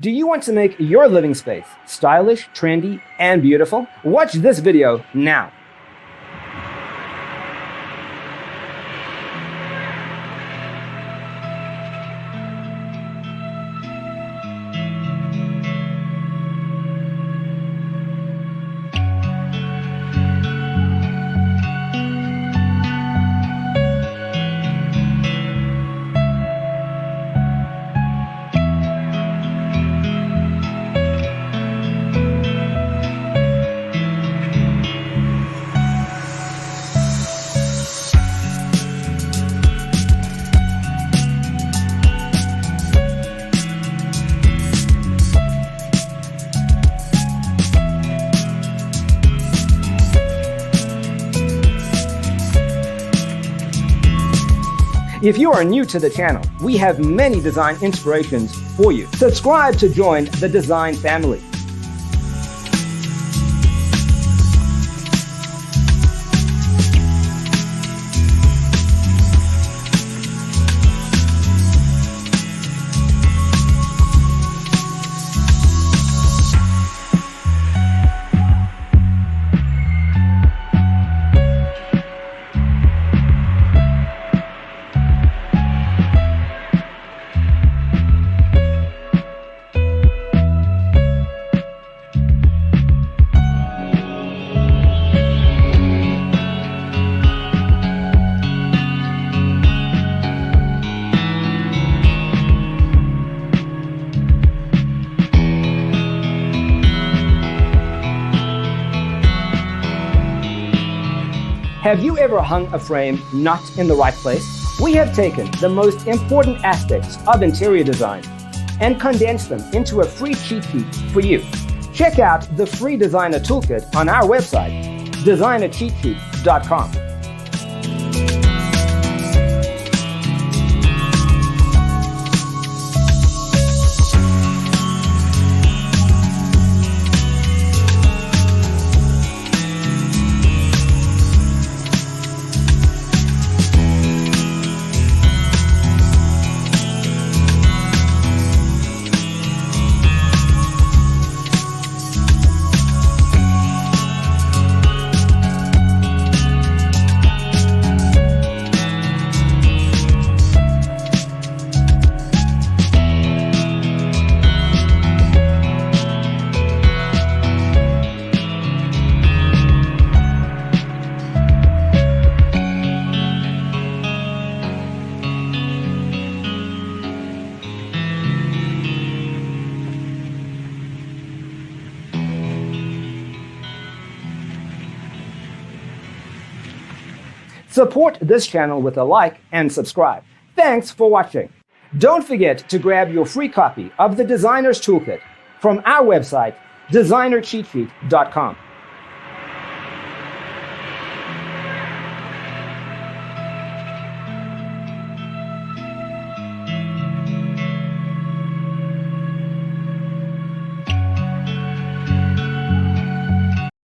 Do you want to make your living space stylish, trendy, and beautiful? Watch this video now. If you are new to the channel, we have many design inspirations for you. Subscribe to join the design family. Have you ever hung a frame not in the right place? We have taken the most important aspects of interior design and condensed them into a free cheat sheet for you. Check out the free designer toolkit on our website, designercheatsheet.com. Support this channel with a like and subscribe. Thanks for watching. Don't forget to grab your free copy of the Designer's Toolkit from our website, designercheatsheet.com.